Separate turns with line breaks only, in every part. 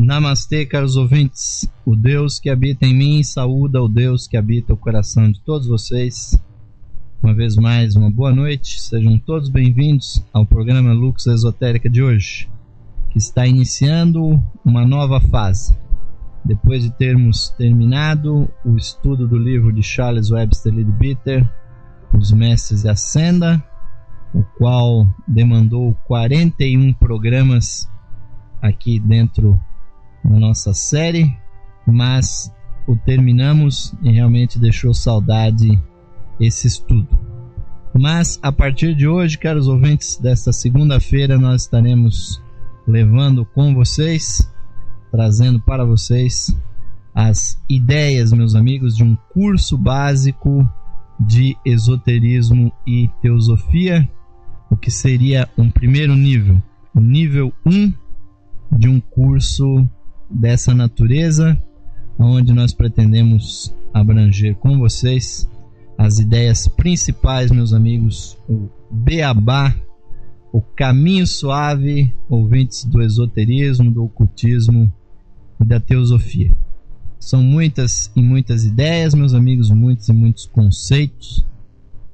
Namastê, caros ouvintes. O Deus que habita em mim saúda o Deus que habita o coração de todos vocês. Uma vez mais, uma boa noite. Sejam todos bem-vindos ao programa Lux Esotérica de hoje, que está iniciando uma nova fase. Depois de termos terminado o estudo do livro de Charles Webster Leadbeater, Os Mestres de Ascenda, o qual demandou 41 programas aqui dentro da nossa série, mas o terminamos e realmente deixou saudade esse estudo. Mas a partir de hoje, caros ouvintes, desta segunda-feira nós estaremos levando com vocês, trazendo para vocês as ideias, meus amigos, de um curso básico de esoterismo e teosofia, o que seria um primeiro nível, o nível 1 de um curso dessa natureza, onde nós pretendemos abranger com vocês as ideias principais, meus amigos, o beabá, o caminho suave, ouvintes do esoterismo, do ocultismo e da teosofia. São muitas e muitas ideias, meus amigos, muitos e muitos conceitos,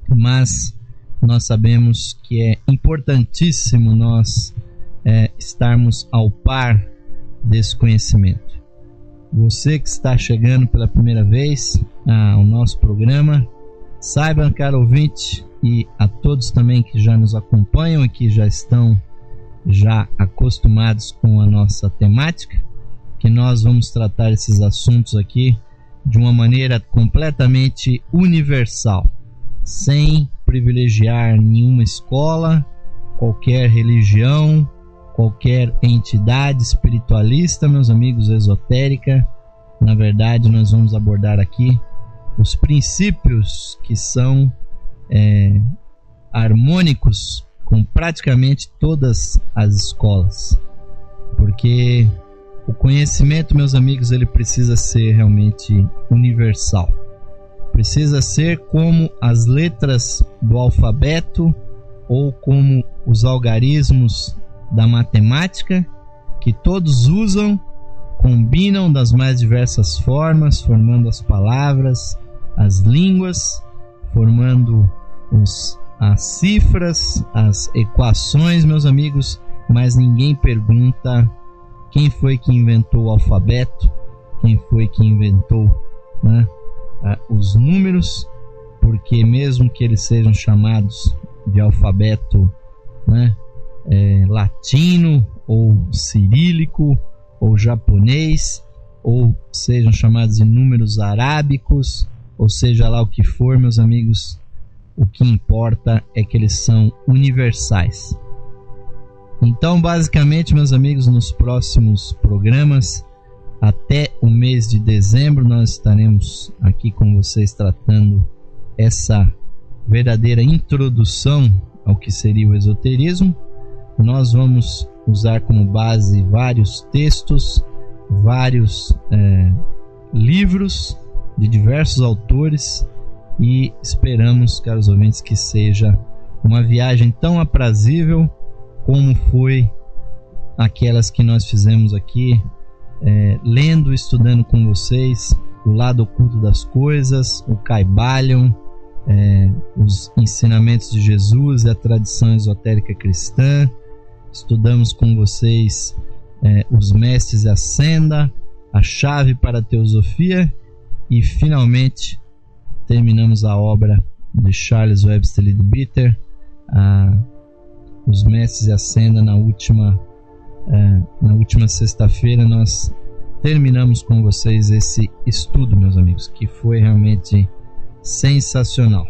mas nós sabemos que é importantíssimo nós estarmos ao par desse conhecimento. Você que está chegando pela primeira vez ao nosso programa, saiba, caro ouvinte, e a todos também que já nos acompanham e que já estão acostumados com a nossa temática, que nós vamos tratar esses assuntos aqui de uma maneira completamente universal, sem privilegiar nenhuma escola, qualquer religião, qualquer entidade espiritualista, meus amigos, esotérica. Na verdade, nós vamos abordar aqui os princípios que são harmônicos com praticamente todas as escolas, porque o conhecimento, meus amigos, ele precisa ser realmente universal. Precisa ser como as letras do alfabeto ou como os algarismos da matemática, que todos usam, combinam das mais diversas formas, formando as palavras, as línguas, formando as cifras, as equações, meus amigos, mas ninguém pergunta quem foi que inventou o alfabeto, quem foi que inventou, os números, porque mesmo que eles sejam chamados de alfabeto latino ou cirílico ou japonês, ou sejam chamados de números arábicos, ou seja lá o que for, meus amigos, o que importa é que eles são universais. Então, basicamente, meus amigos, nos próximos programas, até o mês de dezembro, nós estaremos aqui com vocês tratando essa verdadeira introdução ao que seria o esoterismo. Nós vamos usar como base vários textos, vários livros de diversos autores, e esperamos, caros ouvintes, que seja uma viagem tão aprazível como foi aquelas que nós fizemos aqui, lendo e estudando com vocês o lado oculto das coisas, o Kybalion, os ensinamentos de Jesus e a tradição esotérica cristã. Estudamos com vocês os Mestres de Ascenda, a chave para a teosofia, e finalmente terminamos a obra de Charles Webster Leadbeater, os Mestres de Ascenda. Na última sexta-feira nós terminamos com vocês esse estudo, meus amigos, que foi realmente sensacional.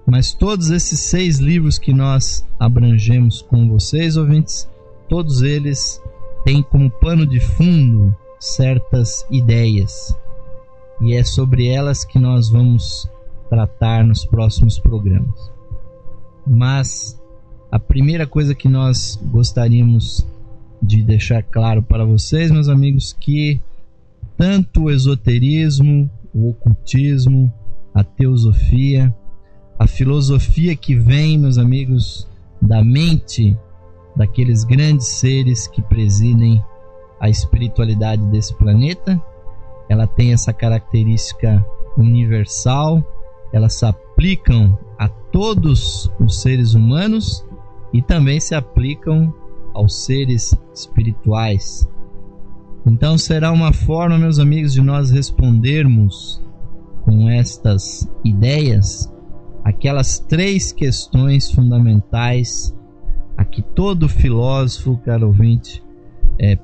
Mas todos esses 6 livros que nós abrangemos com vocês, ouvintes, todos eles têm como pano de fundo certas ideias, e é sobre elas que nós vamos tratar nos próximos programas. Mas a primeira coisa que nós gostaríamos de deixar claro para vocês, meus amigos, que tanto o esoterismo, o ocultismo, a teosofia, a filosofia que vem, meus amigos, da mente daqueles grandes seres que presidem a espiritualidade desse planeta. Ela tem essa característica universal, elas se aplicam a todos os seres humanos e também se aplicam aos seres espirituais. Então será uma forma, meus amigos, de nós respondermos com estas ideias aquelas 3 questões fundamentais a que todo filósofo, caro ouvinte,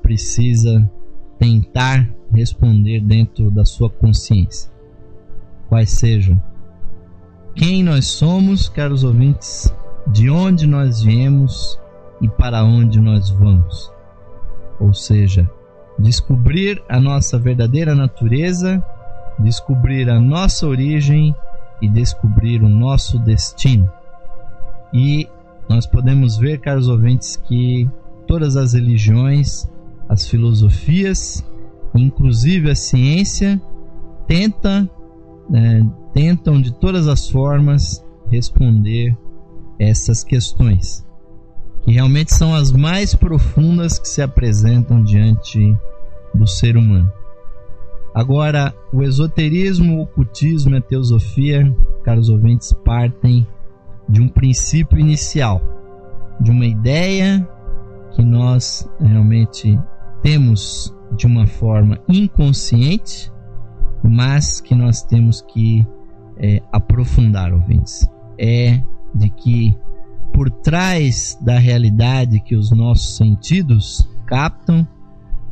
precisa tentar responder dentro da sua consciência. Quais sejam? Quem nós somos, caros ouvintes, de onde nós viemos e para onde nós vamos. Ou seja, descobrir a nossa verdadeira natureza, descobrir a nossa origem e descobrir o nosso destino. E nós podemos ver, caros ouvintes, que todas as religiões, as filosofias, inclusive a ciência, tentam de todas as formas responder essas questões, que realmente são as mais profundas que se apresentam diante do ser humano. Agora, o esoterismo, o ocultismo e a teosofia, caros ouvintes, partem de um princípio inicial, de uma ideia que nós realmente temos de uma forma inconsciente, mas que nós temos que aprofundar, ouvintes. É de que por trás da realidade que os nossos sentidos captam,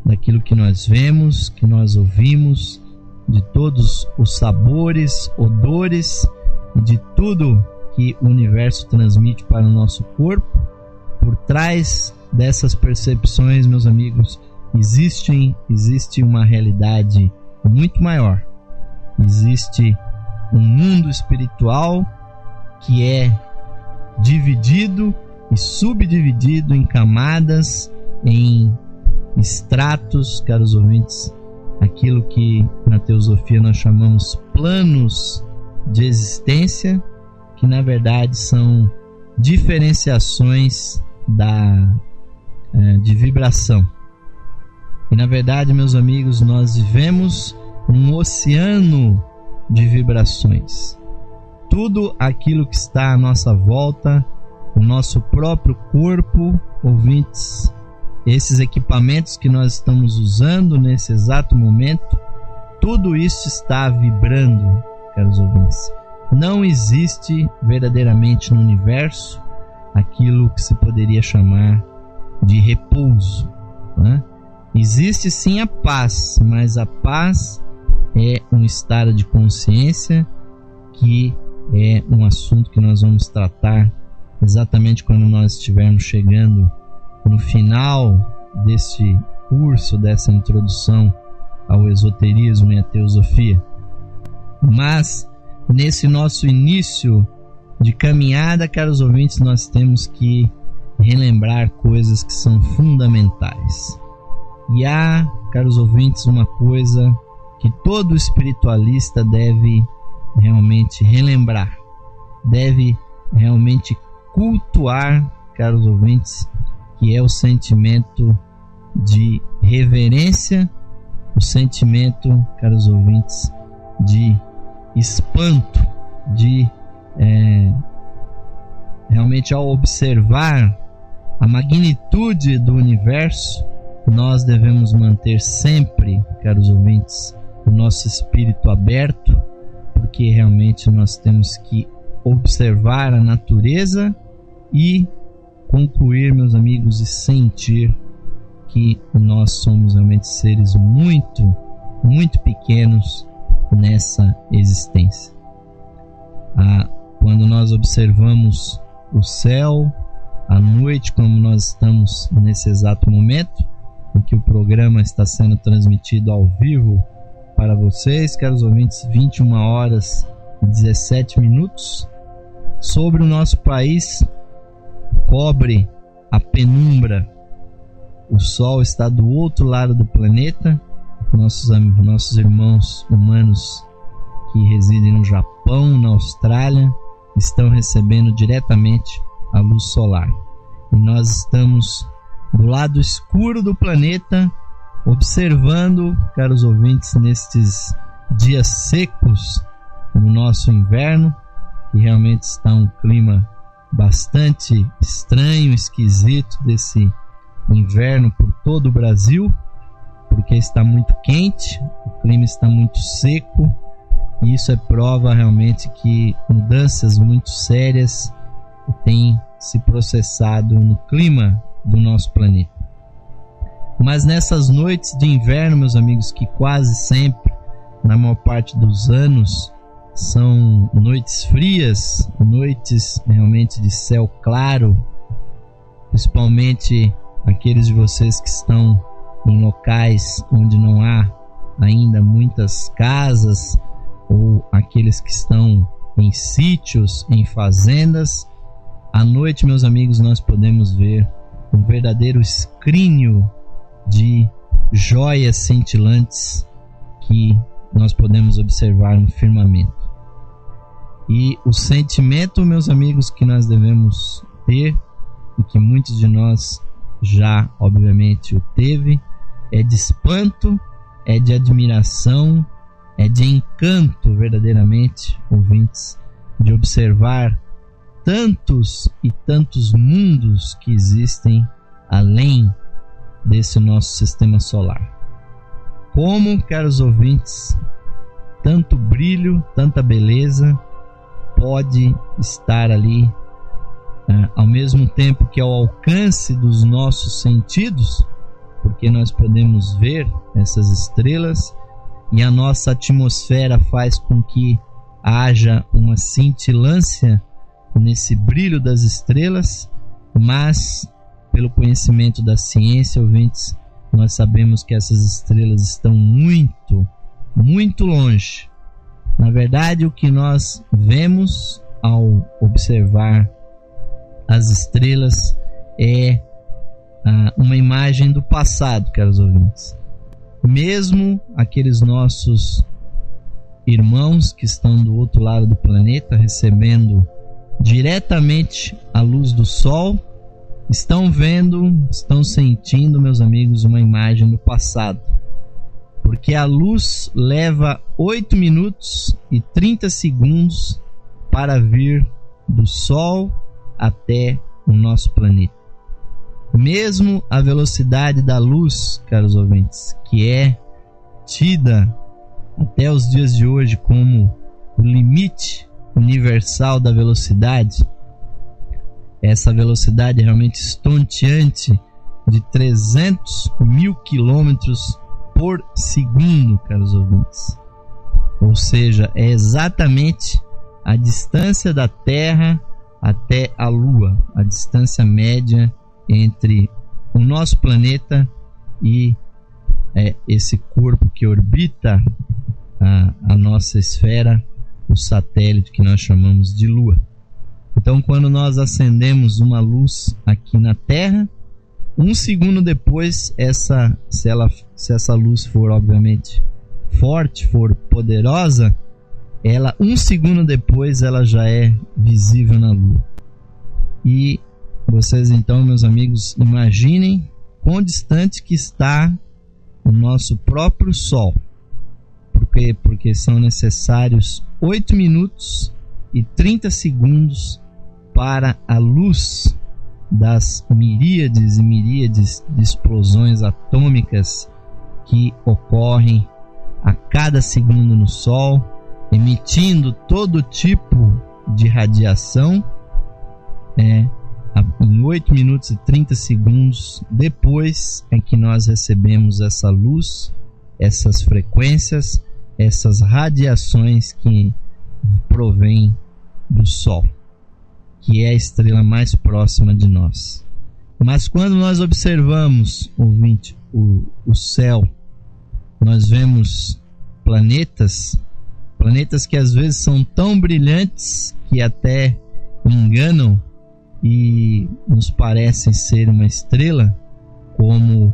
daquilo que nós vemos, que nós ouvimos, de todos os sabores, odores e de tudo que o universo transmite para o nosso corpo, por trás dessas percepções, meus amigos, existe uma realidade muito maior. Existe um mundo espiritual que é dividido e subdividido em camadas, em estratos, caros ouvintes, aquilo que na teosofia nós chamamos planos de existência, que na verdade são diferenciações de vibração. E na verdade, meus amigos, nós vivemos num oceano de vibrações. Tudo aquilo que está à nossa volta, o nosso próprio corpo, ouvintes, esses equipamentos que nós estamos usando nesse exato momento, tudo isso está vibrando, caros ouvintes. Não existe verdadeiramente no universo aquilo que se poderia chamar de repouso, né? Existe sim a paz, mas a paz é um estado de consciência que é um assunto que nós vamos tratar exatamente quando nós estivermos chegando no final deste curso, dessa introdução ao esoterismo e à teosofia. Mas nesse nosso início de caminhada, caros ouvintes, nós temos que relembrar coisas que são fundamentais. E há, caros ouvintes, uma coisa que todo espiritualista deve realmente relembrar, deve realmente cultuar, caros ouvintes, que é o sentimento de reverência, o sentimento, caros ouvintes, de espanto, de realmente ao observar a magnitude do universo, nós devemos manter sempre, caros ouvintes, o nosso espírito aberto, porque realmente nós temos que observar a natureza e concluir, meus amigos, e sentir que nós somos realmente seres muito, muito pequenos nessa existência. Quando nós observamos o céu, à noite, como nós estamos nesse exato momento, em que o programa está sendo transmitido ao vivo para vocês, caros ouvintes, 21 horas e 17 minutos. Sobre o nosso país, cobre a penumbra. O Sol está do outro lado do planeta. Nossos irmãos humanos que residem no Japão, na Austrália, estão recebendo diretamente a luz solar. E nós estamos do lado escuro do planeta, observando, caros ouvintes, nestes dias secos no nosso inverno, que realmente está um clima bastante estranho, esquisito desse inverno por todo o Brasil, porque está muito quente, o clima está muito seco, e isso é prova realmente que mudanças muito sérias têm se processado no clima do nosso planeta. Mas nessas noites de inverno, meus amigos, que quase sempre, na maior parte dos anos, são noites frias, noites realmente de céu claro, principalmente aqueles de vocês que estão em locais onde não há ainda muitas casas, ou aqueles que estão em sítios, em fazendas. À noite, meus amigos, nós podemos ver um verdadeiro escrínio de joias cintilantes que nós podemos observar no firmamento. E o sentimento, meus amigos, que nós devemos ter, e que muitos de nós já obviamente o teve, é de espanto, é de admiração, é de encanto verdadeiramente, ouvintes, de observar tantos e tantos mundos que existem além desse nosso sistema solar. Como, caros ouvintes, tanto brilho, tanta beleza pode estar ali ao mesmo tempo que ao alcance dos nossos sentidos, porque nós podemos ver essas estrelas e a nossa atmosfera faz com que haja uma cintilância nesse brilho das estrelas, mas pelo conhecimento da ciência, ouvintes, nós sabemos que essas estrelas estão muito, muito longe. Na verdade, o que nós vemos ao observar as estrelas é uma imagem do passado, caros ouvintes. Mesmo aqueles nossos irmãos que estão do outro lado do planeta, recebendo diretamente a luz do Sol, estão vendo, estão sentindo, meus amigos, uma imagem do passado. Porque a luz leva 8 minutos e 30 segundos para vir do Sol até o nosso planeta. Mesmo a velocidade da luz, caros ouvintes, que é tida até os dias de hoje como o limite universal da velocidade, essa velocidade realmente estonteante de 300 mil quilômetros por segundo, caros ouvintes. Ou seja, é exatamente a distância da Terra até a Lua, a distância média entre o nosso planeta e esse corpo que orbita a nossa esfera, o satélite que nós chamamos de Lua. Então, quando nós acendemos uma luz aqui na Terra, um segundo depois, se essa luz for obviamente forte, for poderosa, um segundo depois ela já é visível na Lua. E vocês então, meus amigos, imaginem quão distante que está o nosso próprio Sol. Porque são necessários 8 minutos e 30 segundos para a luz das miríades e miríades de explosões atômicas que ocorrem a cada segundo no Sol, emitindo todo tipo de radiação, em 8 minutos e 30 segundos depois é que nós recebemos essa luz, essas frequências, essas radiações que provêm do Sol, que é a estrela mais próxima de nós. Mas quando nós observamos, ouvinte, o céu, nós vemos planetas que às vezes são tão brilhantes que até enganam e nos parecem ser uma estrela, como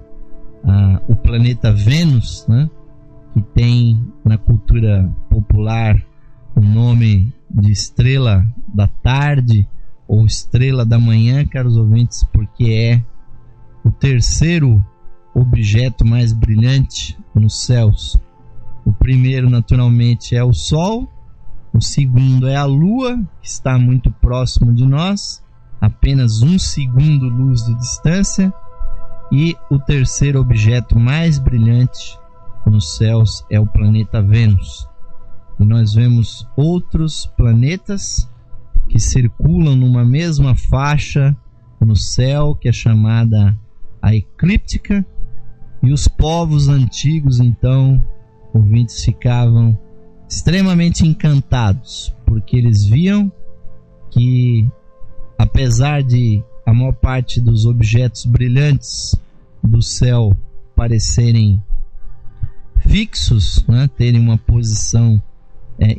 o planeta Vênus, né? Que tem na cultura popular o nome de estrela da tarde ou estrela da manhã, caros ouvintes, porque é o terceiro objeto mais brilhante nos céus. O primeiro, naturalmente, é o Sol. O segundo é a Lua, que está muito próximo de nós, apenas 1 segundo-luz de distância. E o terceiro objeto mais brilhante nos céus é o planeta Vênus. E nós vemos outros planetas que circulam numa mesma faixa no céu, que é chamada a eclíptica. E os povos antigos, então, ouvintes, ficavam extremamente encantados, porque eles viam que, apesar de a maior parte dos objetos brilhantes do céu parecerem fixos, né, terem uma posição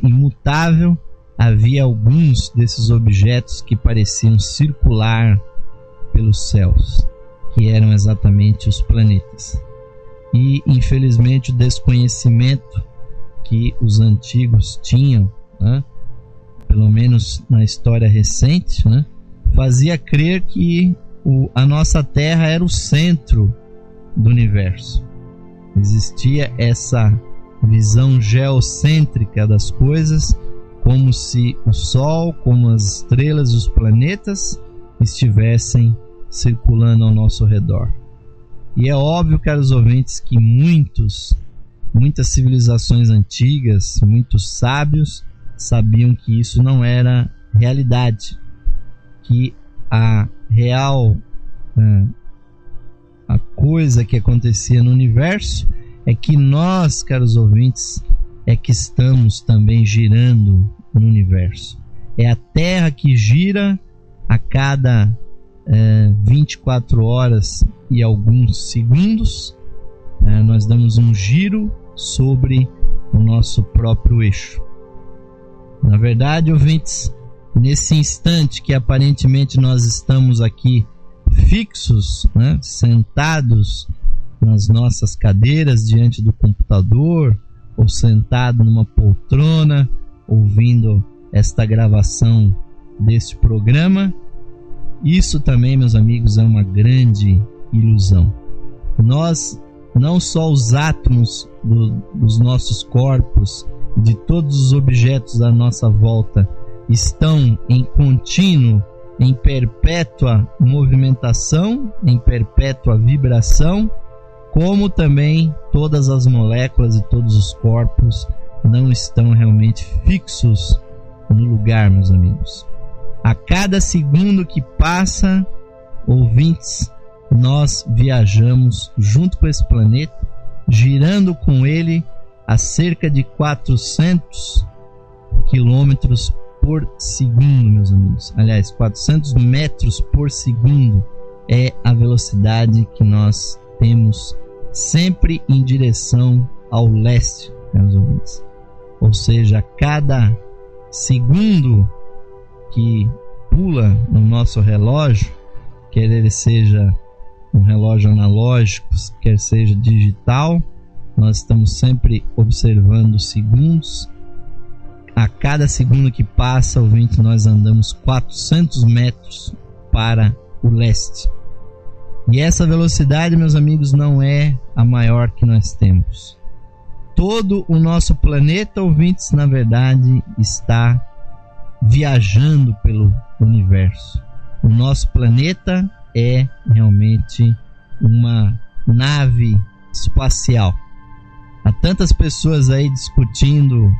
imutável, havia alguns desses objetos que pareciam circular pelos céus, que eram exatamente os planetas. E, infelizmente, o desconhecimento que os antigos tinham, né, pelo menos na história recente, né, fazia crer que a nossa Terra era o centro do universo. Existia essa visão geocêntrica das coisas, como se o Sol, como as estrelas e os planetas estivessem circulando ao nosso redor. E é óbvio, caros ouvintes, que muitas civilizações antigas, muitos sábios, sabiam que isso não era realidade, que a real a coisa que acontecia no universo é que nós, caros ouvintes, é que estamos também girando no universo. É a Terra que gira a cada 24 horas e alguns segundos. Nós damos um giro sobre o nosso próprio eixo. Na verdade, ouvintes, nesse instante que aparentemente nós estamos aqui fixos, né, sentados nas nossas cadeiras diante do computador, ou sentado numa poltrona, ouvindo esta gravação deste programa, isso também, meus amigos, é uma grande ilusão. Nós, não só os átomos dos nossos corpos, de todos os objetos à nossa volta, estão em contínuo, em perpétua movimentação, em perpétua vibração, como também todas as moléculas e todos os corpos não estão realmente fixos no lugar, meus amigos. A cada segundo que passa, ouvintes, nós viajamos junto com esse planeta, girando com ele a cerca de 400 quilômetros por segundo, meus amigos. Aliás, 400 metros por segundo é a velocidade que nós temos sempre em direção ao leste, meus ouvintes. Ou seja, a cada segundo que pula no nosso relógio, quer ele seja um relógio analógico, quer seja digital, nós estamos sempre observando segundos. A cada segundo que passa, ouvinte, nós andamos 400 metros para o leste. E essa velocidade, meus amigos, não é a maior que nós temos. Todo o nosso planeta, ouvintes, na verdade, está viajando pelo universo. O nosso planeta é realmente uma nave espacial. Há tantas pessoas aí discutindo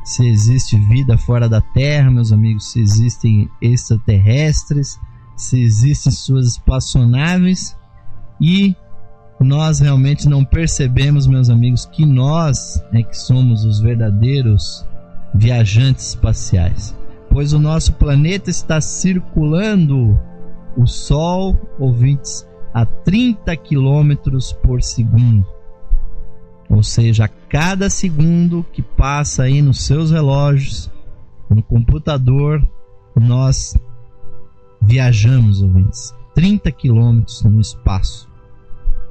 se existe vida fora da Terra, meus amigos, se existem extraterrestres, se existem suas espaçonaves, e nós realmente não percebemos, meus amigos, que nós é que somos os verdadeiros viajantes espaciais, pois o nosso planeta está circulando o Sol, ouvintes, a 30 quilômetros por segundo. Ou seja, a cada segundo que passa aí nos seus relógios, no computador, nós viajamos, ouvintes, 30 quilômetros no espaço.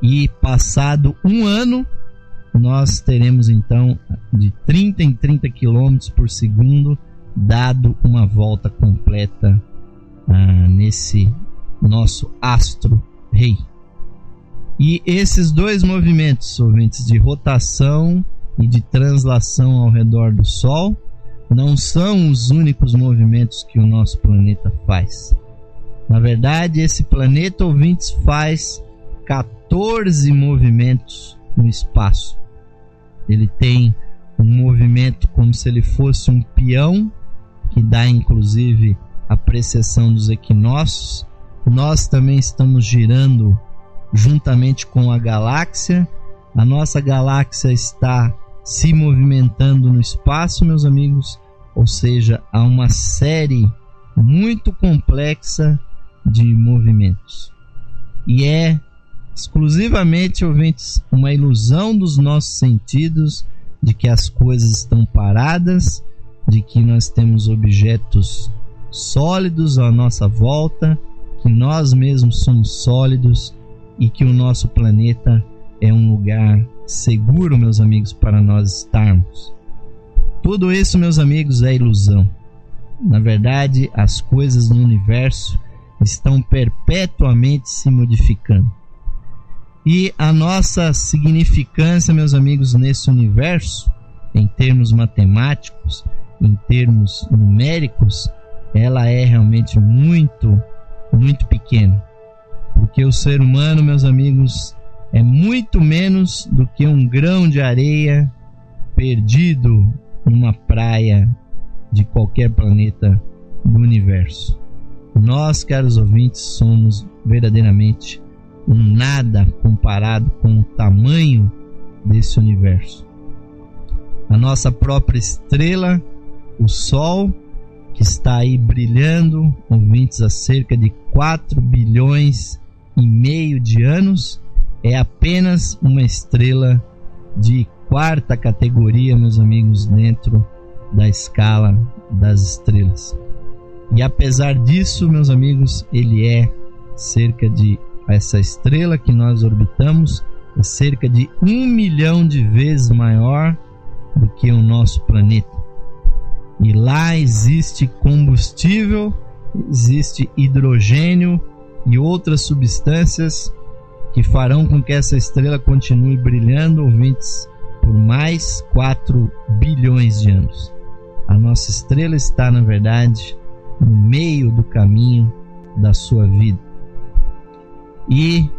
E passado um ano, nós teremos então de 30 em 30 quilômetros por segundo dado uma volta completa nesse nosso astro rei. E esses dois movimentos, ouvintes, de rotação e de translação ao redor do Sol, não são os únicos movimentos que o nosso planeta faz. Na verdade, esse planeta, ouvintes, faz 14 movimentos no espaço. Ele tem um movimento como se ele fosse um peão, que dá inclusive a precessão dos equinócios. Nós também estamos girando juntamente com a galáxia. A nossa galáxia está se movimentando no espaço, meus amigos, ou seja, há uma série muito complexa de movimentos. E é exclusivamente, ouvintes, uma ilusão dos nossos sentidos de que as coisas estão paradas, de que nós temos objetos sólidos à nossa volta, que nós mesmos somos sólidos e que o nosso planeta é um lugar seguro, meus amigos, para nós estarmos. Tudo isso, meus amigos, é ilusão. Na verdade, as coisas no universo estão perpetuamente se modificando. E a nossa significância, meus amigos, nesse universo, em termos matemáticos, em termos numéricos, ela é realmente muito, muito pequena. Porque o ser humano, meus amigos, é muito menos do que um grão de areia perdido numa praia de qualquer planeta do universo. Nós, caros ouvintes, somos verdadeiramente um nada comparado com o tamanho desse universo. A nossa própria estrela, o Sol, que está aí brilhando, ouvintes, há cerca de 4 bilhões e meio de anos, é apenas uma estrela de 4ª categoria, meus amigos, dentro da escala das estrelas. E apesar disso, meus amigos, ele é essa estrela que nós orbitamos é cerca de 1 milhão de vezes maior do que o nosso planeta. E lá existe combustível, existe hidrogênio e outras substâncias que farão com que essa estrela continue brilhando, ouvintes, por mais 4 bilhões de anos. A nossa estrela está, na verdade, no meio do caminho da sua vida. E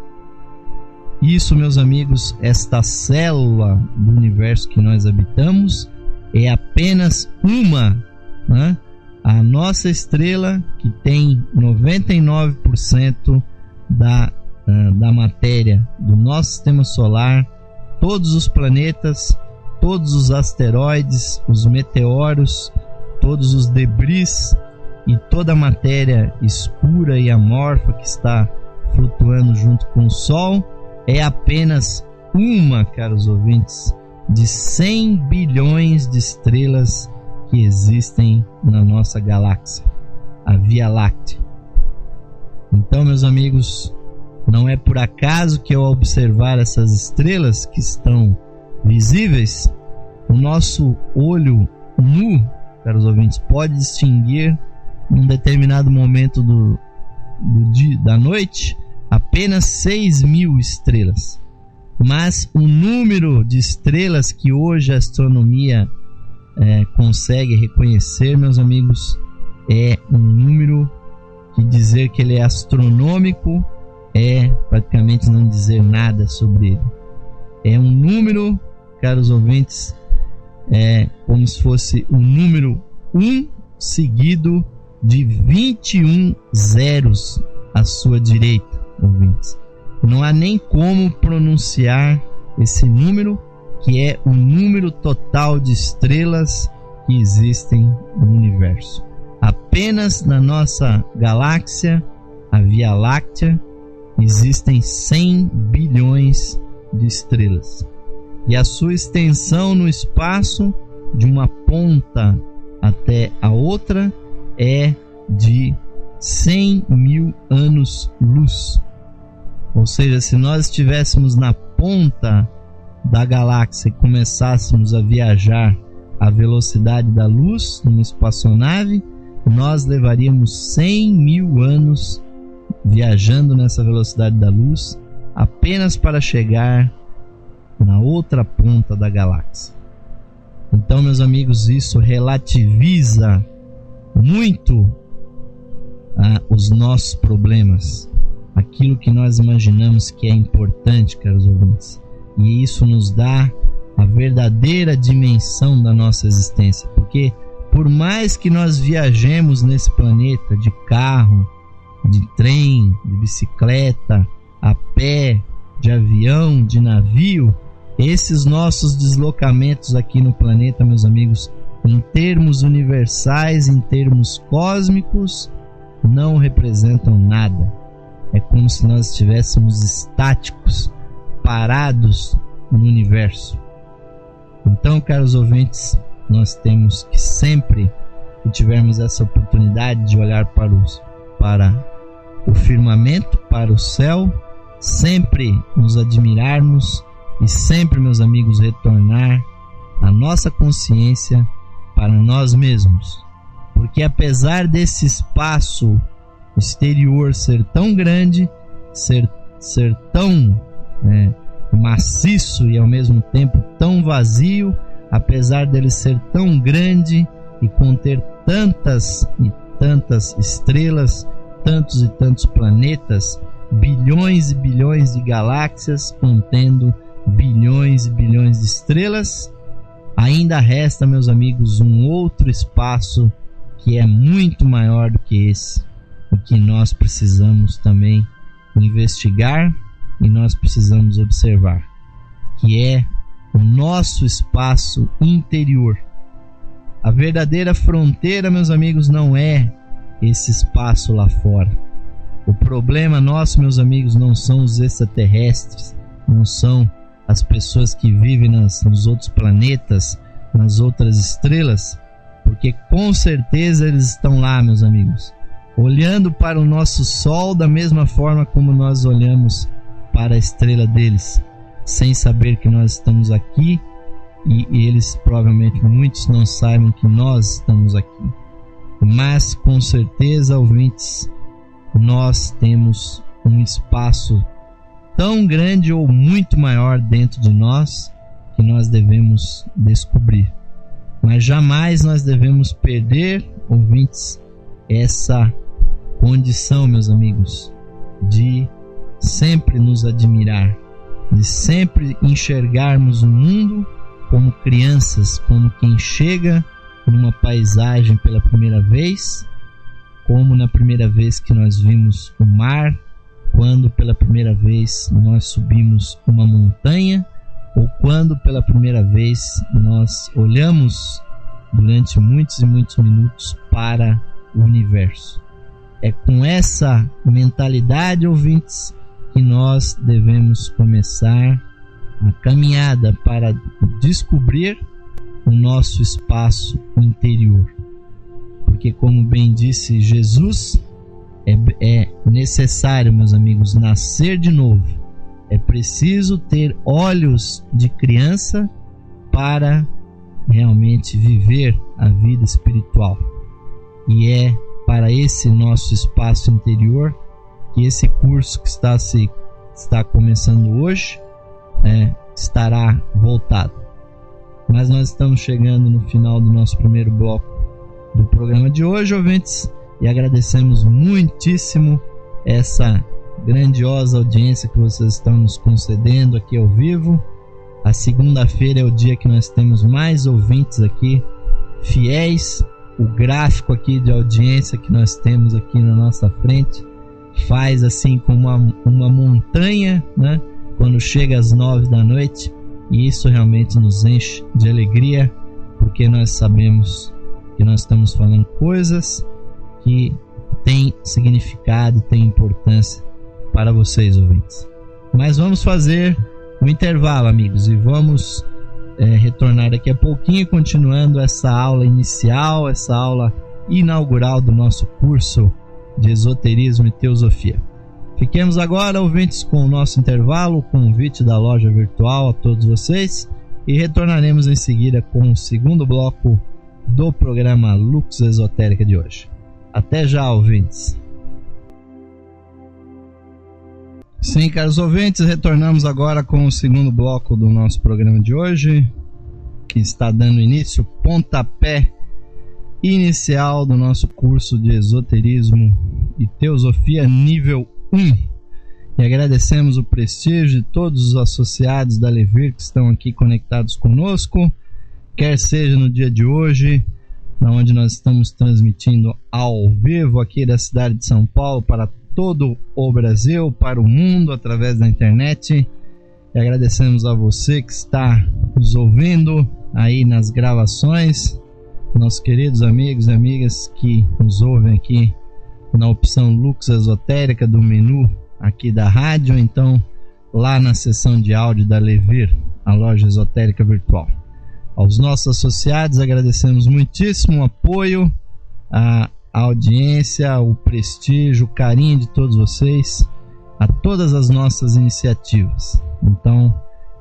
isso, meus amigos, esta célula do universo que nós habitamos é apenas uma, né? A nossa estrela, que tem 99% da matéria do nosso sistema solar, todos os planetas, todos os asteroides, os meteoros, todos os debris e toda a matéria escura e amorfa que está flutuando junto com o Sol, é apenas uma, caros ouvintes, de 100 bilhões de estrelas que existem na nossa galáxia, a Via Láctea. Então, meus amigos, não é por acaso que ao observar essas estrelas que estão visíveis, o nosso olho nu, caros ouvintes, pode distinguir num determinado momento da noite apenas 6.000 estrelas. Mas o número de estrelas que hoje a astronomia consegue reconhecer, meus amigos, é um número que dizer que ele é astronômico é praticamente não dizer nada sobre ele. É um número, caros ouvintes, como se fosse o número 1 seguido de 21 zeros à sua direita, ouvintes. Não há nem como pronunciar esse número, que é o número total de estrelas que existem no universo. Apenas na nossa galáxia, a Via Láctea, existem 100 bilhões de estrelas. E a sua extensão no espaço, de uma ponta até a outra, é de 100.000 anos-luz. Ou seja, se nós estivéssemos na ponta da galáxia e começássemos a viajar à velocidade da luz numa espaçonave, nós levaríamos 100.000 anos viajando nessa velocidade da luz apenas para chegar na outra ponta da galáxia. Então, meus amigos, isso relativiza muito os nossos problemas, aquilo que nós imaginamos que é importante, caros ouvintes, e isso nos dá a verdadeira dimensão da nossa existência, porque por mais que nós viajemos nesse planeta de carro, de trem, de bicicleta, a pé, de avião, de navio, esses nossos deslocamentos aqui no planeta, meus amigos, em termos universais, em termos cósmicos, não representam nada. É como se nós estivéssemos estáticos, parados no universo. Então, caros ouvintes, nós temos que sempre que tivermos essa oportunidade de olhar para o firmamento, para o céu, sempre nos admirarmos e sempre, meus amigos, retornar a nossa consciência para nós mesmos. Porque apesar desse espaço exterior ser tão grande, ser tão maciço e ao mesmo tempo tão vazio, apesar dele ser tão grande e conter tantas e tantas estrelas, tantos e tantos planetas, bilhões e bilhões de galáxias contendo bilhões e bilhões de estrelas, ainda resta, meus amigos, um outro espaço que é muito maior do que esse e que nós precisamos também investigar e nós precisamos observar, que é o nosso espaço interior. A verdadeira fronteira, meus amigos, não é esse espaço lá fora. O problema nosso, meus amigos, não são os extraterrestres, não são as pessoas que vivem nos outros planetas, nas outras estrelas, porque com certeza eles estão lá, meus amigos, olhando para o nosso Sol da mesma forma como nós olhamos para a estrela deles, sem saber que nós estamos aqui, e eles provavelmente muitos não saibam que nós estamos aqui. Mas com certeza, ouvintes, nós temos um espaço tão grande ou muito maior dentro de nós que nós devemos descobrir. Mas jamais nós devemos perder, ouvintes, essa condição, meus amigos, de sempre nos admirar, de sempre enxergarmos o mundo como crianças, como quem chega numa paisagem pela primeira vez, como na primeira vez que nós vimos o mar, quando pela primeira vez nós subimos uma montanha, ou quando pela primeira vez nós olhamos durante muitos e muitos minutos para o universo. É com essa mentalidade, ouvintes, que nós devemos começar a caminhada para descobrir o nosso espaço interior. Porque, como bem disse Jesus, é necessário, meus amigos, nascer de novo. É preciso ter olhos de criança para realmente viver a vida espiritual. E é para esse nosso espaço interior que esse curso que está começando hoje estará voltado. Mas nós estamos chegando no final do nosso primeiro bloco do programa de hoje, ouvintes, e agradecemos muitíssimo essa grandiosa audiência que vocês estão nos concedendo aqui ao vivo. A segunda-feira é o dia que nós temos mais ouvintes aqui, fiéis. O gráfico aqui de audiência que nós temos aqui na nossa frente faz assim como uma montanha, né? Quando chega às 9 da noite, e isso realmente nos enche de alegria, porque nós sabemos que nós estamos falando coisas que têm significado, têm importância para vocês, ouvintes. Mas vamos fazer um intervalo, amigos, e vamos retornar daqui a pouquinho, continuando essa aula inicial, essa aula inaugural do nosso curso de Esoterismo e Teosofia. Fiquemos agora, ouvintes, com o nosso intervalo, o convite da loja virtual a todos vocês, e retornaremos em seguida com o segundo bloco do programa Lux Esotérica de hoje. Até já, ouvintes! Sim, caros ouvintes, retornamos agora com o segundo bloco do nosso programa de hoje, que está dando início, pontapé inicial do nosso curso de esoterismo e teosofia nível 1. E agradecemos o prestígio de todos os associados da Levir que estão aqui conectados conosco, quer seja no dia de hoje, onde nós estamos transmitindo ao vivo aqui da cidade de São Paulo para todo o Brasil, para o mundo, através da internet. E agradecemos a você que está nos ouvindo aí nas gravações, nossos queridos amigos e amigas que nos ouvem aqui na opção Lux Esotérica do menu aqui da rádio, então lá na seção de áudio da Levir, a loja esotérica virtual. Aos nossos associados agradecemos muitíssimo o apoio, a audiência, o prestígio, o carinho de todos vocês, a todas as nossas iniciativas. Então,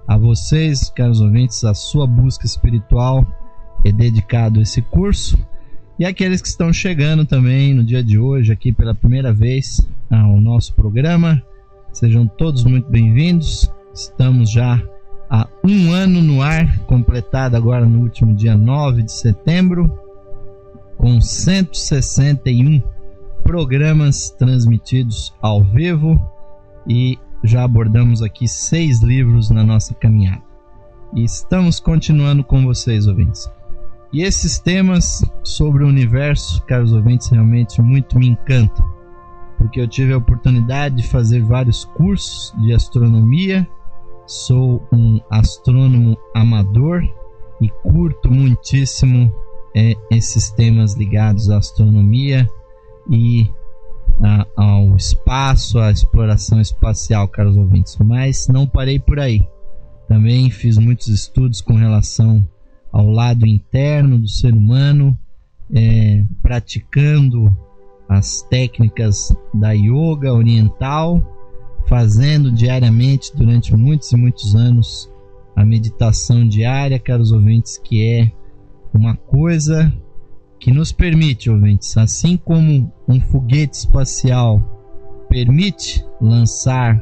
a vocês, caros ouvintes, a sua busca espiritual é dedicado a esse curso, e aqueles que estão chegando também no dia de hoje aqui pela primeira vez ao nosso programa, sejam todos muito bem-vindos. Estamos já há um ano no ar, completado agora no último dia 9 de setembro, com 161 programas transmitidos ao vivo, e já abordamos aqui 6 livros na nossa caminhada. E estamos continuando com vocês, ouvintes. E esses temas sobre o universo, caros ouvintes, realmente muito me encantam, porque eu tive a oportunidade de fazer vários cursos de astronomia. Sou um astrônomo amador e curto muitíssimo esses temas ligados à astronomia e ao espaço, à exploração espacial, caros ouvintes. Mas não parei por aí. Também fiz muitos estudos com relação ao lado interno do ser humano, praticando as técnicas da yoga oriental, fazendo diariamente durante muitos e muitos anos a meditação diária, caros ouvintes, que é uma coisa que nos permite, ouvintes, assim como um foguete espacial permite lançar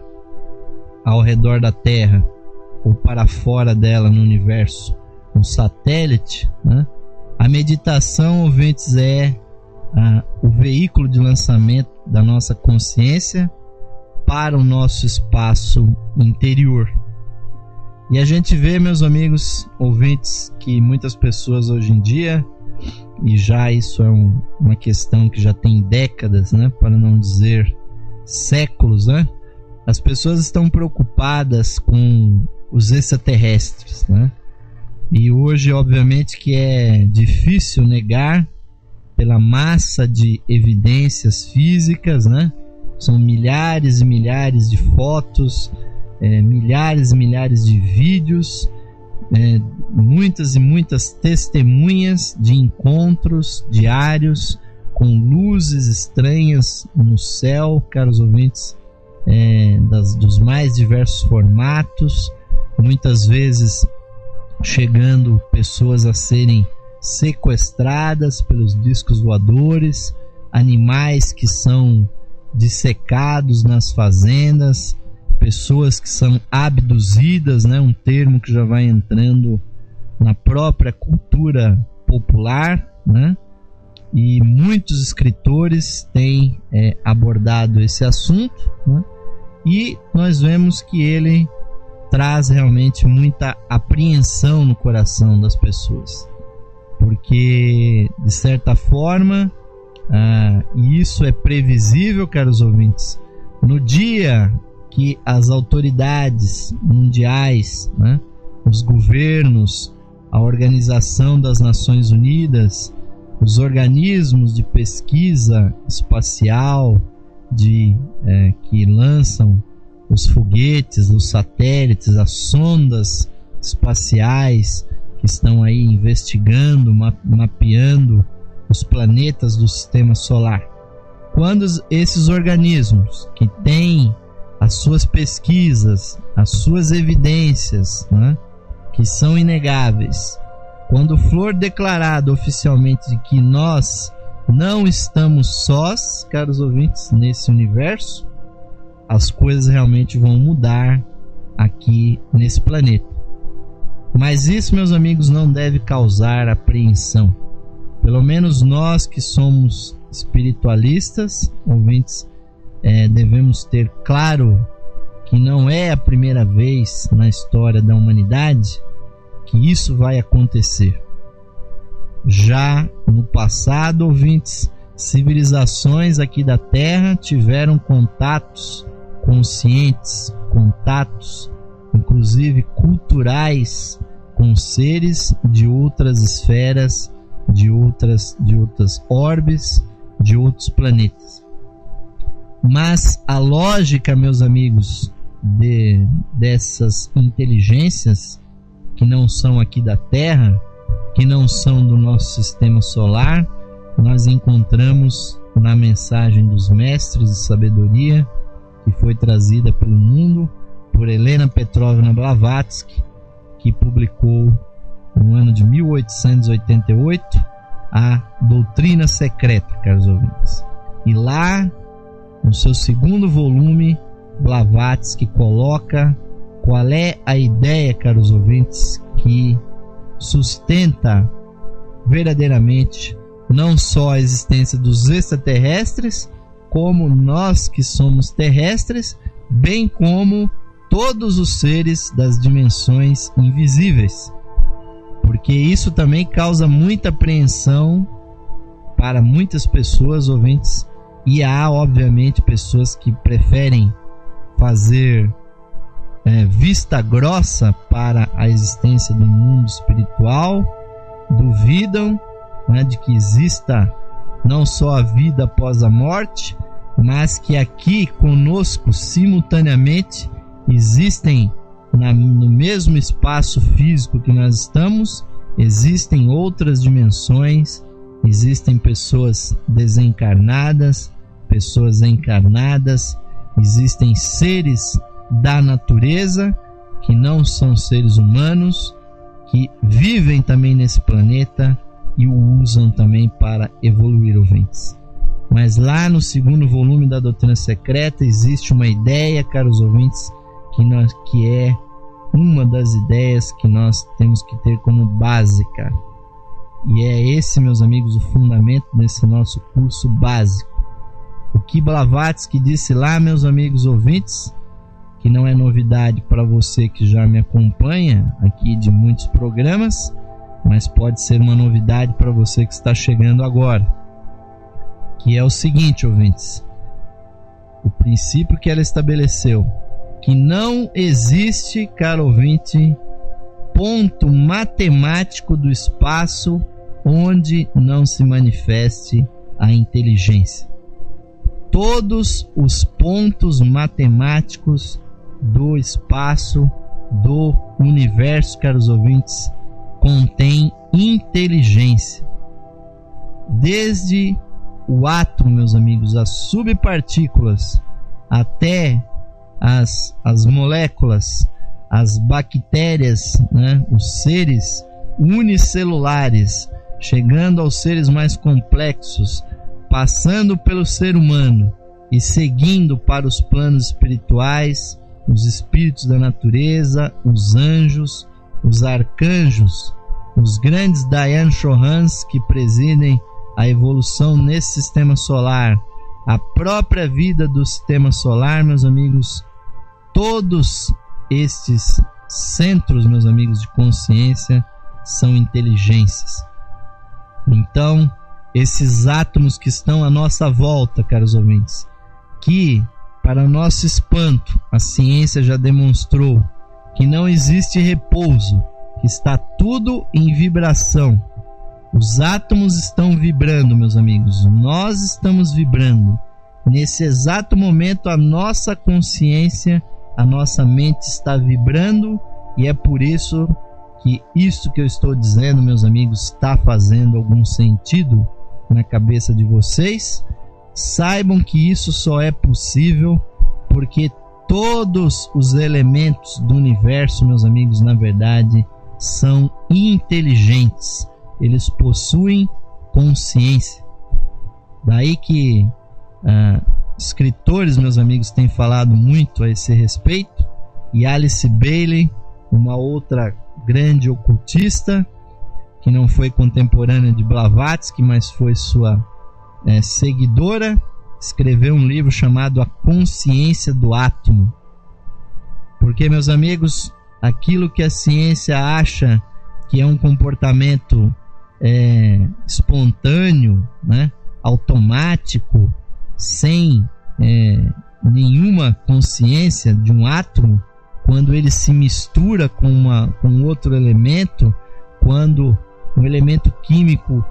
ao redor da Terra ou para fora dela no universo um satélite, né? A meditação, ouvintes, é o veículo de lançamento da nossa consciência para o nosso espaço interior. E a gente vê, meus amigos ouvintes, que muitas pessoas hoje em dia, e já isso é uma questão que já tem décadas, né, para não dizer séculos, né, as pessoas estão preocupadas com os extraterrestres, né? E hoje, obviamente, que é difícil negar pela massa de evidências físicas, né? São milhares e milhares de fotos, milhares e milhares de vídeos, muitas e muitas testemunhas de encontros diários com luzes estranhas no céu, caros ouvintes, dos mais diversos formatos, muitas vezes chegando pessoas a serem sequestradas pelos discos voadores, animais que são dissecados nas fazendas, pessoas que são abduzidas, né? Um termo que já vai entrando na própria cultura popular, né? E muitos escritores têm abordado esse assunto, né? E nós vemos que ele traz realmente muita apreensão no coração das pessoas, porque de certa forma, e isso é previsível, caros ouvintes, no dia que as autoridades mundiais, né, os governos, a Organização das Nações Unidas, os organismos de pesquisa espacial que lançam os foguetes, os satélites, as sondas espaciais que estão aí investigando, mapeando os planetas do sistema solar. Quando esses organismos que têm as suas pesquisas, as suas evidências, né, que são inegáveis, quando for declarado oficialmente de que nós não estamos sós, caros ouvintes, nesse universo, as coisas realmente vão mudar aqui nesse planeta. Mas isso, meus amigos, não deve causar apreensão. Pelo menos nós que somos espiritualistas, ouvintes, devemos ter claro que não é a primeira vez na história da humanidade que isso vai acontecer. Já no passado, ouvintes, civilizações aqui da Terra tiveram contatos conscientes, contatos inclusive culturais com seres de outras esferas, de outras orbes, de outros planetas. Mas a lógica, meus amigos, dessas inteligências que não são aqui da Terra, que não são do nosso sistema solar, nós encontramos na mensagem dos mestres de sabedoria que foi trazida pelo mundo por Helena Petrovna Blavatsky, que publicou no ano de 1888 a Doutrina Secreta, caros ouvintes. E lá, no seu segundo volume, Blavatsky coloca qual é a ideia, caros ouvintes, que sustenta verdadeiramente não só a existência dos extraterrestres, como nós que somos terrestres, bem como todos os seres das dimensões invisíveis. Porque isso também causa muita apreensão para muitas pessoas, ouvintes, e há obviamente pessoas que preferem fazer vista grossa para a existência do mundo espiritual, duvidam, de que exista não só a vida após a morte, mas que aqui conosco simultaneamente existem no mesmo espaço físico que nós estamos, existem outras dimensões, existem pessoas desencarnadas, pessoas encarnadas, existem seres da natureza que não são seres humanos, que vivem também nesse planeta e o usam também para evoluir, ouvintes. Mas lá no segundo volume da Doutrina Secreta existe uma ideia, caros ouvintes, que é uma das ideias que nós temos que ter como básica. E é esse, meus amigos, o fundamento desse nosso curso básico. O que Blavatsky disse lá, meus amigos ouvintes, que não é novidade para você que já me acompanha aqui de muitos programas, mas pode ser uma novidade para você que está chegando agora, que é o seguinte, ouvintes: o princípio que ela estabeleceu, que não existe, caro ouvinte, ponto matemático do espaço onde não se manifeste a inteligência. Todos os pontos matemáticos do espaço, do universo, caros ouvintes, contém inteligência. Desde o átomo, meus amigos, as subpartículas, até as moléculas, as bactérias, os seres unicelulares, chegando aos seres mais complexos, passando pelo ser humano e seguindo para os planos espirituais, os espíritos da natureza, os anjos, os arcanjos, os grandes Dayan Chohans que presidem a evolução nesse sistema solar, a própria vida do sistema solar, meus amigos. Todos estes centros, meus amigos, de consciência são inteligências. Então, esses átomos que estão à nossa volta, caros ouvintes, que, para nosso espanto, a ciência já demonstrou que não existe repouso, que está tudo em vibração. Os átomos estão vibrando, meus amigos, nós estamos vibrando. Nesse exato momento, a nossa consciência, a nossa mente está vibrando, e é por isso que isso que eu estou dizendo, meus amigos, está fazendo algum sentido na cabeça de vocês. Saibam que isso só é possível porque todos os elementos do universo, meus amigos, na verdade, são inteligentes. Eles possuem consciência. Daí que escritores, meus amigos, têm falado muito a esse respeito, e Alice Bailey, uma outra grande ocultista, que não foi contemporânea de Blavatsky, mas foi sua seguidora, escreveu um livro chamado A Consciência do Átomo. Porque, meus amigos, aquilo que a ciência acha que é um comportamento espontâneo, né, automático, sem nenhuma consciência de um átomo, quando ele se mistura com outro elemento, quando um elemento químico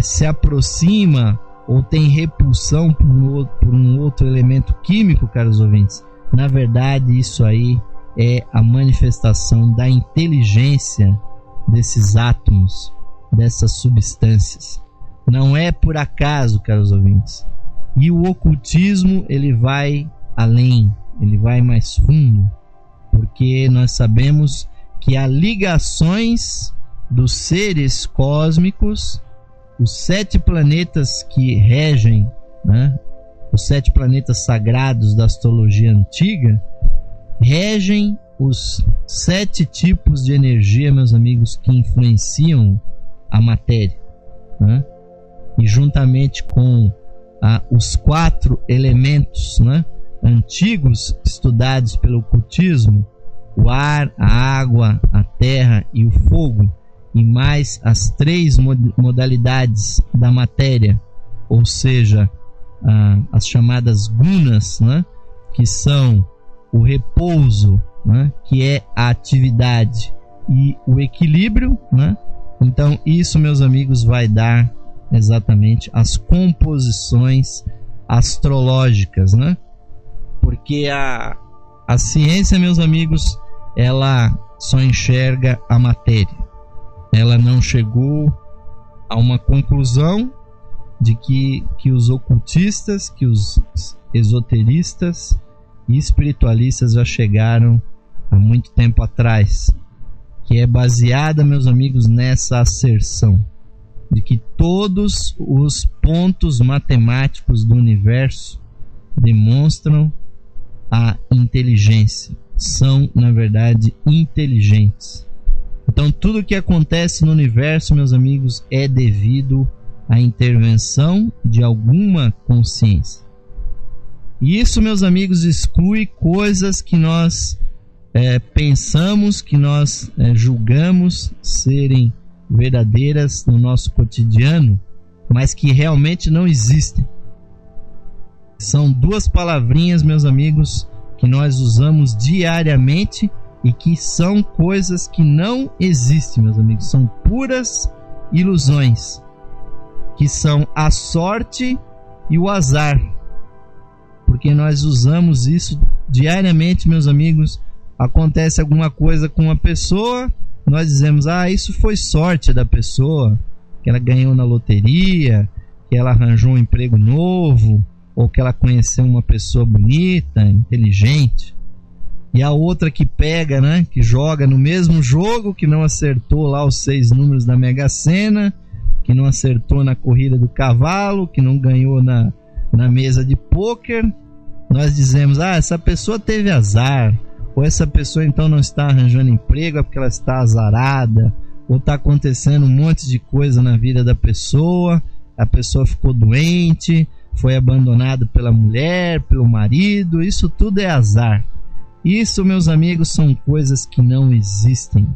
se aproxima ou tem repulsão por um outro elemento químico, caros ouvintes, na verdade isso aí é a manifestação da inteligência desses átomos, dessas substâncias. Não é por acaso, caros ouvintes. E o ocultismo, ele vai além, ele vai mais fundo, porque nós sabemos que há ligações dos seres cósmicos, os 7 planetas que regem, né, os 7 planetas sagrados da astrologia antiga, regem os 7 tipos de energia, meus amigos, que influenciam a matéria, né? E juntamente com os 4 elementos, né, antigos estudados pelo ocultismo, o ar, a água, a terra e o fogo, e mais as 3 modalidades da matéria, ou seja, as chamadas gunas, né, que são o repouso, né, que é a atividade, e o equilíbrio, né? Então isso, meus amigos, vai dar exatamente as composições astrológicas, né? Porque a ciência, meus amigos, ela só enxerga a matéria. Ela não chegou a uma conclusão de que os ocultistas, que os esoteristas e espiritualistas já chegaram há muito tempo atrás, que é baseada, meus amigos, nessa asserção de que todos os pontos matemáticos do universo demonstram a inteligência, são, na verdade, inteligentes. Então, tudo que acontece no universo, meus amigos, é devido à intervenção de alguma consciência. E isso, meus amigos, exclui coisas que nós pensamos, que nós julgamos serem verdadeiras no nosso cotidiano, mas que realmente não existem. São 2 palavrinhas, meus amigos, que nós usamos diariamente e que são coisas que não existem, meus amigos. São puras ilusões, que são a sorte e o azar, porque nós usamos isso diariamente, meus amigos. Acontece alguma coisa com uma pessoa, nós dizemos, isso foi sorte da pessoa, que ela ganhou na loteria, que ela arranjou um emprego novo, ou que ela conheceu uma pessoa bonita, inteligente. E a outra que pega, né, que joga no mesmo jogo, que não acertou lá os 6 números da Mega Sena, que não acertou na corrida do cavalo, que não ganhou na mesa de pôquer, nós dizemos, essa pessoa teve azar, ou essa pessoa então não está arranjando emprego é porque ela está azarada, ou está acontecendo um monte de coisa na vida da pessoa, a pessoa ficou doente, foi abandonada pela mulher, pelo marido, isso tudo é azar. Isso, meus amigos, são coisas que não existem.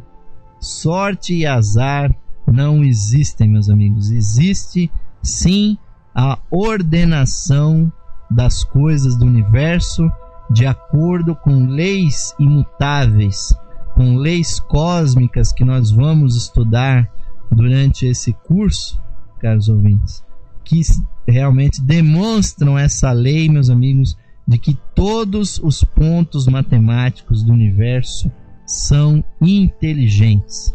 Sorte e azar não existem, meus amigos. Existe sim a ordenação das coisas do universo de acordo com leis imutáveis, com leis cósmicas que nós vamos estudar durante esse curso, caros ouvintes, que realmente demonstram essa lei, meus amigos, de que todos os pontos matemáticos do universo são inteligentes.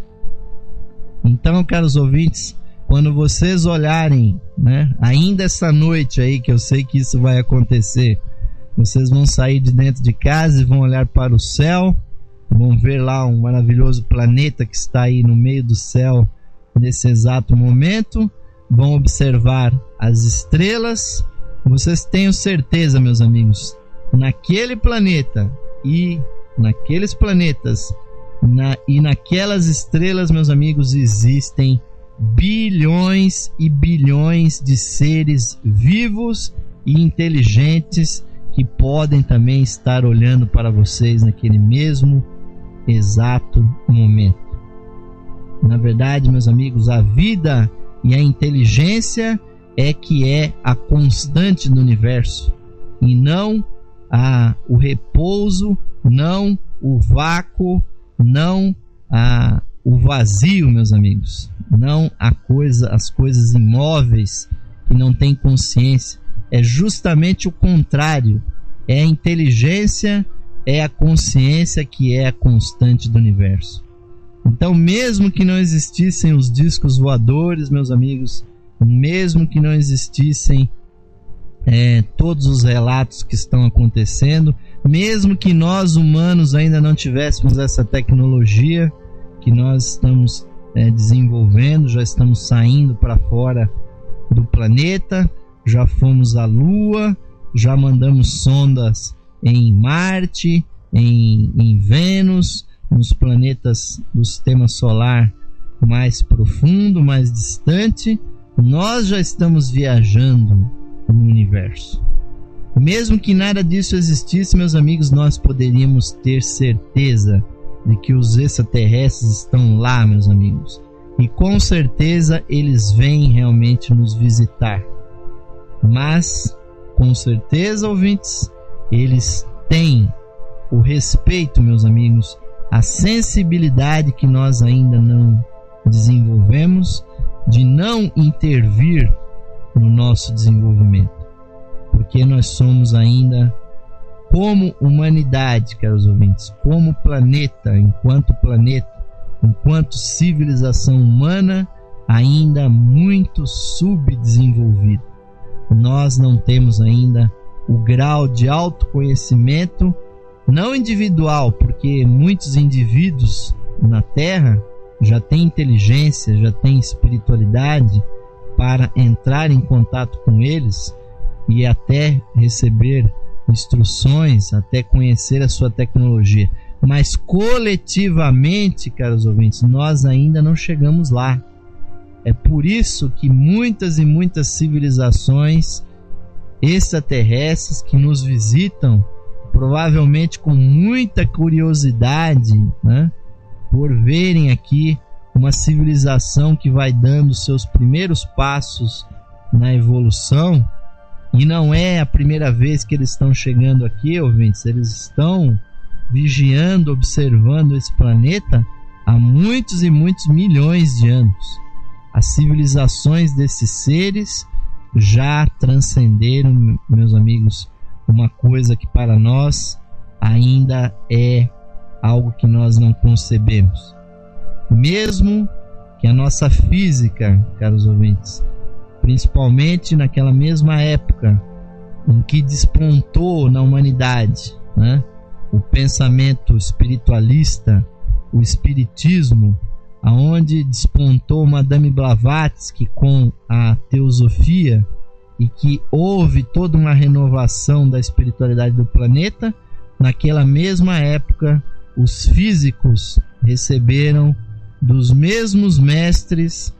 Então, caros ouvintes, quando vocês olharem, né, ainda essa noite aí, que eu sei que isso vai acontecer, vocês vão sair de dentro de casa e vão olhar para o céu, vão ver lá um maravilhoso planeta que está aí no meio do céu nesse exato momento, vão observar as estrelas vocês tenham certeza, meus amigos, naquele planeta e naqueles planetas e naquelas estrelas, meus amigos, existem bilhões e bilhões de seres vivos e inteligentes que podem também estar olhando para vocês naquele mesmo exato momento. Na verdade, meus amigos, a vida e a inteligência é que é a constante do universo, e não o repouso, não o vácuo, não o vazio, meus amigos, não as coisas imóveis que não têm consciência. É justamente o contrário. É a inteligência, é a consciência que é a constante do universo. Então, mesmo que não existissem os discos voadores, meus amigos, mesmo que não existissem todos os relatos que estão acontecendo, mesmo que nós humanos ainda não tivéssemos essa tecnologia que nós estamos desenvolvendo, já estamos saindo para fora do planeta, já fomos à Lua, já mandamos sondas em Marte, em Vênus, nos planetas do sistema solar mais profundo, mais distante, nós já estamos viajando no universo. Mesmo que nada disso existisse, meus amigos, nós poderíamos ter certeza de que os extraterrestres estão lá, meus amigos, e com certeza eles vêm realmente nos visitar. Mas, com certeza, ouvintes, eles têm o respeito, meus amigos, a sensibilidade que nós ainda não desenvolvemos de não intervir no nosso desenvolvimento, porque nós somos ainda, como humanidade, caros ouvintes, como planeta, enquanto civilização humana, ainda muito subdesenvolvido. Nós não temos ainda o grau de autoconhecimento, não individual, porque muitos indivíduos na Terra já têm inteligência, já têm espiritualidade para entrar em contato com eles e até receber instruções, até conhecer a sua tecnologia. Mas coletivamente, caros ouvintes, nós ainda não chegamos lá. É por isso que muitas e muitas civilizações extraterrestres que nos visitam, provavelmente com muita curiosidade, né, por verem aqui uma civilização que vai dando seus primeiros passos na evolução, e não é a primeira vez que eles estão chegando aqui, ouvintes, eles estão vigiando, observando esse planeta há muitos e muitos milhões de anos. As civilizações desses seres já transcenderam, meus amigos, uma coisa que para nós ainda é algo que nós não concebemos. Mesmo que a nossa física, caros ouvintes, principalmente naquela mesma época em que despontou na humanidade, né, o pensamento espiritualista, o espiritismo, aonde despontou Madame Blavatsky com a teosofia, e que houve toda uma renovação da espiritualidade do planeta, naquela mesma época os físicos receberam dos mesmos mestres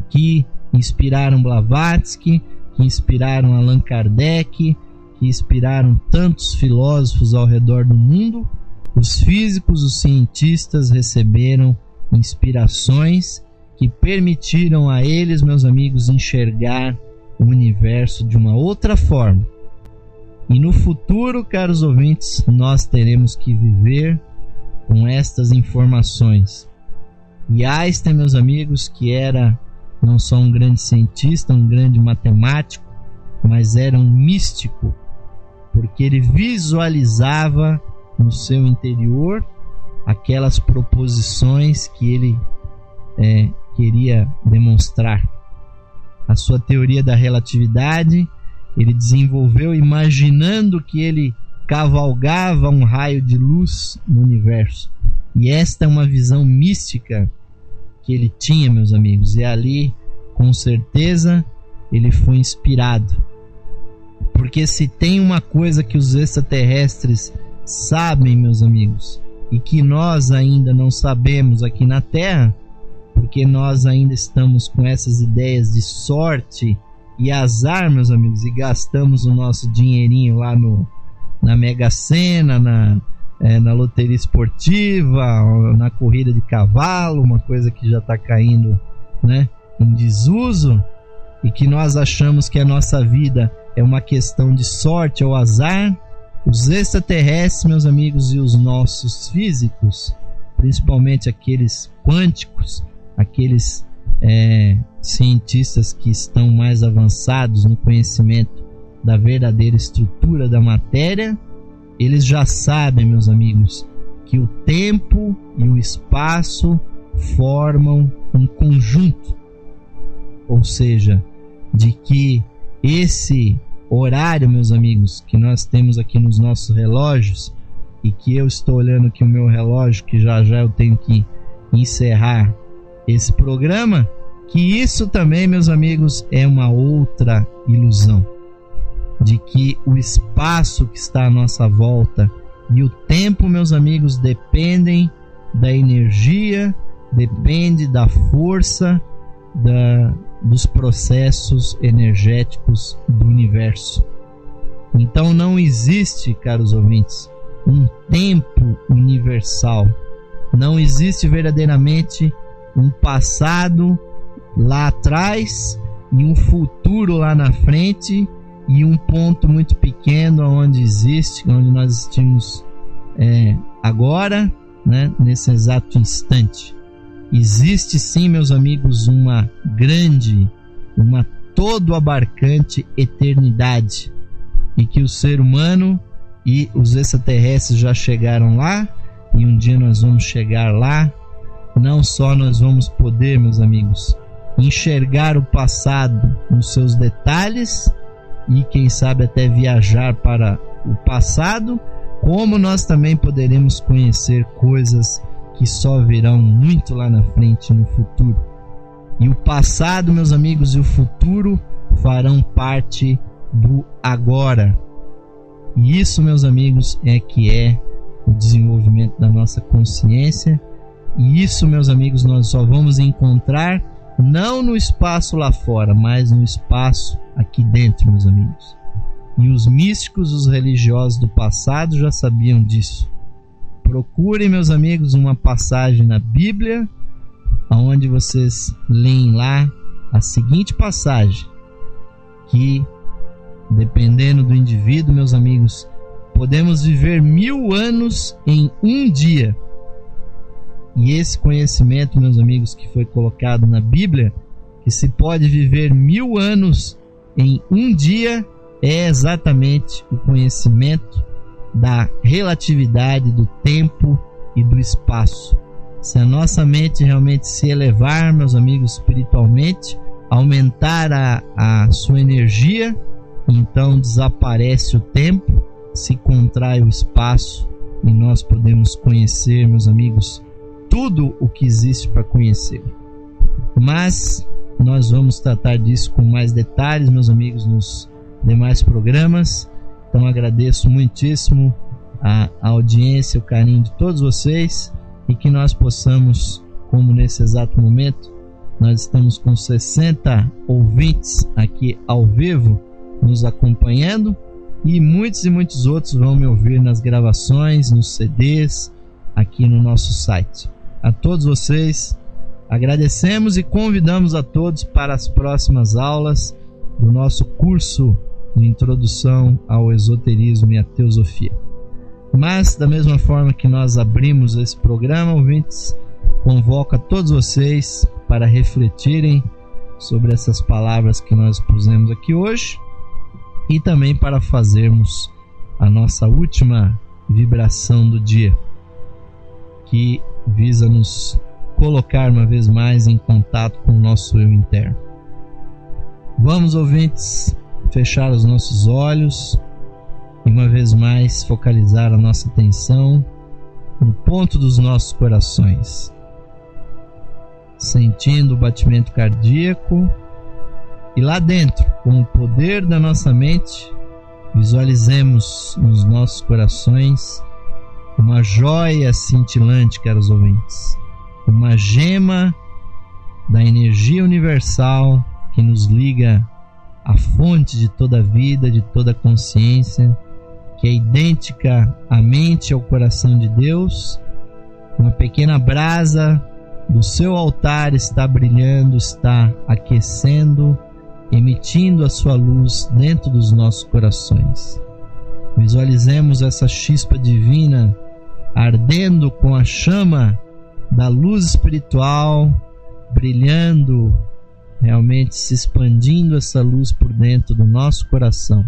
que inspiraram Blavatsky, que inspiraram Allan Kardec, que inspiraram tantos filósofos ao redor do mundo. Os físicos, os cientistas receberam inspirações que permitiram a eles, meus amigos, enxergar o universo de uma outra forma. E no futuro, caros ouvintes, nós teremos que viver com estas informações. E Einstein, meus amigos, que era não só um grande cientista, um grande matemático, mas era um místico, porque ele visualizava no seu interior aquelas proposições que ele queria demonstrar. A sua teoria da relatividade ele desenvolveu imaginando que ele cavalgava um raio de luz no universo. E esta é uma visão mística que ele tinha, meus amigos, e ali, com certeza, ele foi inspirado. Porque se tem uma coisa que os extraterrestres sabem, meus amigos, e que nós ainda não sabemos aqui na Terra, porque nós ainda estamos com essas ideias de sorte e azar, meus amigos, e gastamos o nosso dinheirinho lá na Mega Sena, na loteria esportiva, na corrida de cavalo, uma coisa que já está caindo, né, em desuso, e que nós achamos que a nossa vida é uma questão de sorte ou azar. Os extraterrestres, meus amigos, e os nossos físicos, principalmente aqueles quânticos, aqueles cientistas que estão mais avançados no conhecimento da verdadeira estrutura da matéria, eles já sabem, meus amigos, que o tempo e o espaço formam um conjunto, ou seja, de que esse horário, meus amigos, que nós temos aqui nos nossos relógios, e que eu estou olhando aqui o meu relógio, que já eu tenho que encerrar esse programa, que isso também, meus amigos, é uma outra ilusão, de que o espaço que está à nossa volta e o tempo, meus amigos, dependem da energia, depende da força, dos processos energéticos do universo. Então não existe, caros ouvintes, um tempo universal. Não existe verdadeiramente um passado lá atrás e um futuro lá na frente e um ponto muito pequeno onde nós estamos agora, né, nesse exato instante. Existe sim, meus amigos, uma grande, uma todo abarcante eternidade, e que o ser humano e os extraterrestres já chegaram lá, e um dia nós vamos chegar lá. Não só nós vamos poder, meus amigos, enxergar o passado nos seus detalhes e quem sabe até viajar para o passado, como nós também poderemos conhecer coisas que só virão muito lá na frente, no futuro. E o passado, meus amigos, e o futuro farão parte do agora. E isso, meus amigos, que é o desenvolvimento da nossa consciência. E isso, meus amigos, nós só vamos encontrar não no espaço lá fora, mas no espaço aqui dentro, meus amigos. E os místicos, os religiosos do passado já sabiam disso. Procurem, meus amigos, uma passagem na Bíblia, onde vocês leem lá a seguinte passagem, que, dependendo do indivíduo, meus amigos, podemos viver 1000 anos em um dia. E esse conhecimento, meus amigos, que foi colocado na Bíblia, que se pode viver 1000 anos em um dia, é exatamente o conhecimento da relatividade do tempo e do espaço. Se a nossa mente realmente se elevar, meus amigos, espiritualmente, aumentar a sua energia, então desaparece o tempo, se contrai o espaço e nós podemos conhecer, meus amigos, tudo o que existe para conhecer. Mas nós vamos tratar disso com mais detalhes, meus amigos, nos demais programas. Então agradeço muitíssimo a audiência, o carinho de todos vocês, e que nós possamos, como nesse exato momento, nós estamos com 60 ouvintes aqui ao vivo nos acompanhando, e muitos outros vão me ouvir nas gravações, nos CDs, aqui no nosso site. A todos vocês agradecemos e convidamos a todos para as próximas aulas do nosso curso de Introdução ao Esoterismo e à Teosofia. Mas, da mesma forma que nós abrimos esse programa, ouvintes, convoco a todos vocês para refletirem sobre essas palavras que nós pusemos aqui hoje, e também para fazermos a nossa última vibração do dia, que visa nos colocar uma vez mais em contato com o nosso eu interno. Vamos, ouvintes, fechar os nossos olhos e uma vez mais focalizar a nossa atenção no ponto dos nossos corações, sentindo o batimento cardíaco, e lá dentro, com o poder da nossa mente, Visualizemos nos nossos corações uma joia cintilante, caros ouvintes, uma gema da energia universal que nos liga à fonte de toda a vida, de toda a consciência, que é idêntica à mente e ao coração de Deus. Uma pequena brasa do seu altar está brilhando, está aquecendo, emitindo a sua luz dentro dos nossos corações. Visualizemos essa chispa divina ardendo com a chama da luz espiritual, brilhando, realmente se expandindo essa luz por dentro do nosso coração.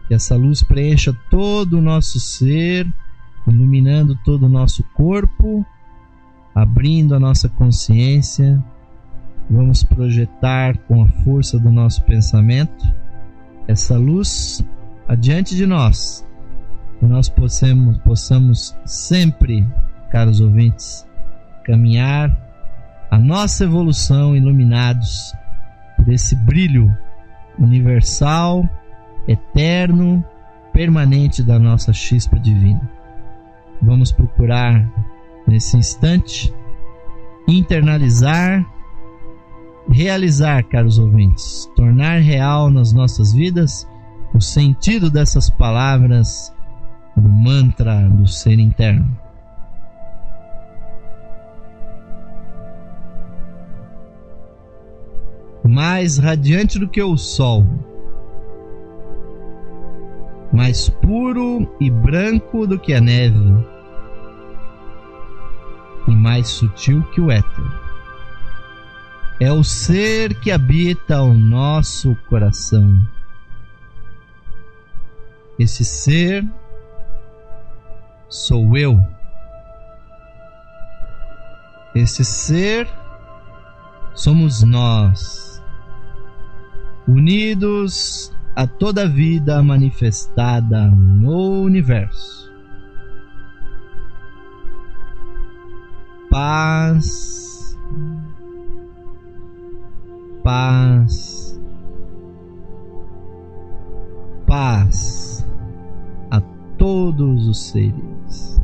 Que essa luz preencha todo o nosso ser, iluminando todo o nosso corpo, abrindo a nossa consciência. Vamos projetar com a força do nosso pensamento essa luz adiante de nós, que nós possamos sempre, caros ouvintes, caminhar a nossa evolução iluminados por esse brilho universal, eterno, permanente da nossa chispa divina. Vamos procurar nesse instante internalizar, realizar, caros ouvintes, tornar real nas nossas vidas o sentido dessas palavras do mantra do ser interno. Mais radiante do que o sol, mais puro e branco do que a neve, e mais sutil que o éter. É o ser que habita o nosso coração. Esse ser sou eu. Esse ser somos nós, unidos a toda a vida manifestada no universo. Paz, paz, paz a todos os seres.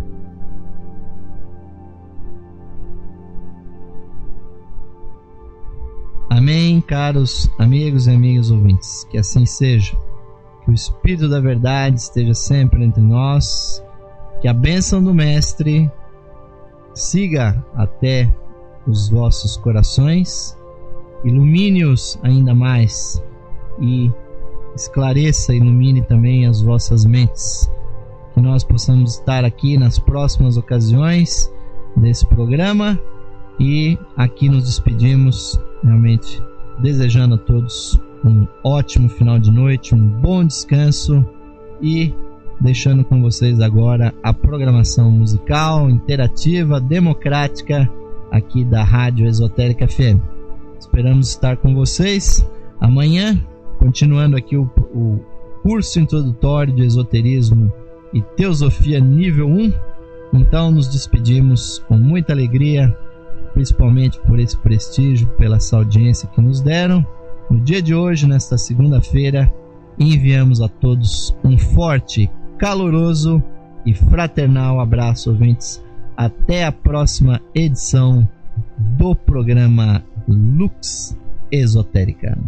Amém, caros amigos e amigas ouvintes, que assim seja, que o Espírito da Verdade esteja sempre entre nós, que a bênção do Mestre siga até os vossos corações, ilumine-os ainda mais e esclareça, ilumine também as vossas mentes, que nós possamos estar aqui nas próximas ocasiões desse programa. E aqui nos despedimos, realmente desejando a todos um ótimo final de noite, um bom descanso, e deixando com vocês agora a programação musical, interativa, democrática aqui da Rádio Esotérica FM. Esperamos estar com vocês amanhã, continuando aqui o curso introdutório de esoterismo e teosofia nível 1. Então nos despedimos com muita alegria, principalmente por esse prestígio, pela essa audiência que nos deram no dia de hoje, nesta segunda-feira. Enviamos a todos um forte, caloroso e fraternal abraço, ouvintes. Até a próxima edição do programa Lux Esotérica.